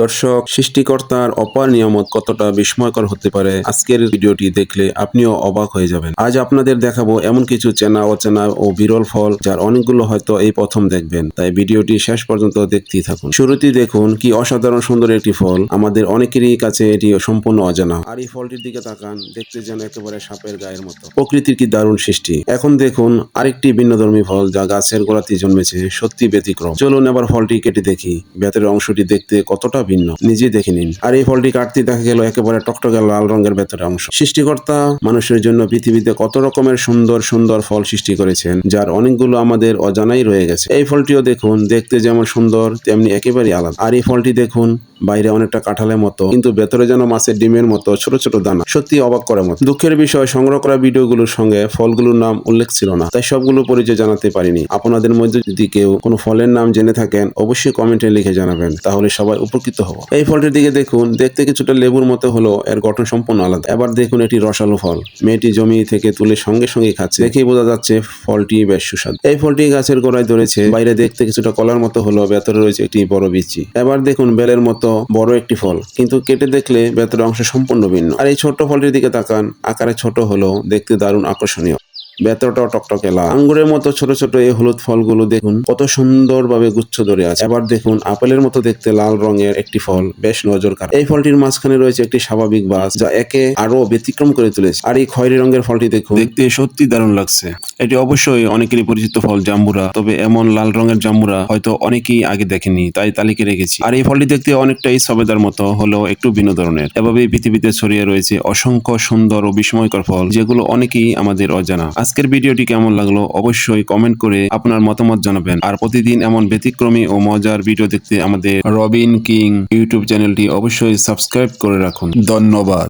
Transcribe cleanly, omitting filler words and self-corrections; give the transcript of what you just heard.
দর্শক, সৃষ্টিকর্তার অপার নিয়ামত কতটা বিস্ময়কর হতে পারে আজকের ভিডিওটি দেখলে আপনিও অবাক হয়ে যাবেন। আজ আপনাদের দেখাবো এমন কিছু চেনা অচেনা ও বিরল ফল যার অনেকগুলো হয়তো এই প্রথম দেখবেন, তাই ভিডিওটি শেষ পর্যন্ত দেখতেই থাকুন। শুরুতেই দেখুন কি অসাধারণ সুন্দর একটি ফল, আমাদের অনেকেরই কাছে এটি সম্পূর্ণ অজানা। আর এই ফলটির দিকে তাকান, দেখতে যেন একেবারে সাপের গায়ের মতো। প্রকৃতির কি দারুণ সৃষ্টি। এখন দেখুন আরেকটি ভিন্নধর্মী ফল যা গাছের গোড়াতেই জন্মেছে, সত্যি ব্যতিক্রম। চলুন এবার ফলটি কেটে দেখি, ভেতরের অংশটি দেখতে কতটা ভিন্ন নিজে দেখে নিন। আর এই ফলটি কাটতে দেখা গেল একেবারে টকটকে লাল রঙের ভেতরের অংশ। সৃষ্টিকর্তা মানুষের জন্য পৃথিবীতে কত রকমের সুন্দর সুন্দর ফল সৃষ্টি করেছেন, যার অনেকগুলো আমাদের অজানাই রয়ে গেছে। এই ফলটিও দেখুন, দেখতে যেমন সুন্দর তেমনি একেবারেই আলাদা। আর এই ফলটি দেখুন, বাইরে অনেকটা কাঁঠালের মতো, কিন্তু ভেতরে যেন মাছের ডিমের মতো ছোট ছোট দানা, সত্যি অবাক করার মতো। দুঃখের বিষয়, সংগ্রহ করা ভিডিওগুলোর সঙ্গে ফলগুলোর নাম উল্লেখ ছিল না, তাই সবগুলো পরিচয় জানাতে পারিনি। আপনাদের মধ্যে যদি কেউ কোনো ফলের নাম জেনে থাকেন অবশ্যই কমেন্টে লিখে জানাবেন, তাহলে সবাই উপকৃত হব। এই ফলটির দিকে দেখুন, দেখতে কিছুটা লেবুর মতো হলেও এর গঠন সম্পূর্ণ আলাদা। এবার দেখুন এটি রসালো ফল, মেয়েটি জমি থেকে তুলে সঙ্গে সঙ্গে খাচ্ছে, দেখেই বোঝা যাচ্ছে ফলটি বেশ সুস্বাদু। এই ফলটি গাছের গোড়ায় ধরেছে, বাইরে দেখতে কিছুটা কলার মতো হলেও ভেতরে রয়েছে একটি বড় বিচি। এবার দেখুন বেলের মতো বড় একটি ফল, কিন্তু কেটে দেখলে ভেতরের অংশ সম্পূর্ণ ভিন্ন। আর এই ছোট্ট ফলটির দিকে তাকান, আকারে ছোট হলেও দেখতে দারুণ আকর্ষণীয়, ভেতরটাও টকটকে লাল। আঙ্গুরের মতো ছোট ছোট এই হলুদ ফলগুলো দেখুন কত সুন্দর ভাবে গুচ্ছ ধরে আছে। এবার দেখুন আপেলের মতো দেখতে লাল রঙের একটি ফল, বেশ নজর কাড়া। এই ফলটির মাঝখানে রয়েছে একটি স্বাভাবিক বাস, যা একে আরো ব্যতিক্রম করে তুলেছে। আর এই খয়েরি রঙের ফলটি দেখুন, দেখতে সত্যি দারুণ লাগছে। এটি অবশ্যই অনেকেরই পরিচিত ফল, জাম্বুরা। তবে এমন লাল রঙের জাম্বুরা হয়তো অনেকেই আগে দেখেনি, তাই তালিকায় রেখেছি। আর এই ফলটি দেখতে অনেকটাই সবেদার মতো হলেও একটু ভিন্ন ধরনের। এভাবেই পৃথিবীতে ছড়িয়ে রয়েছে অসংখ্য সুন্দর ও বিস্ময়কর ফল, যেগুলো অনেকেই আমাদের অজানা। আজকের ভিডিওটি কেমন লাগলো অবশ্যই কমেন্ট করে আপনার মতামত জানাবেন। আর প্রতিদিন এমন ব্যতিক্রমী ও মজার ভিডিও দেখতে আমাদের রবিন কিং ইউটিউব চ্যানেলটি অবশ্যই সাবস্ক্রাইব করে রাখুন। ধন্যবাদ।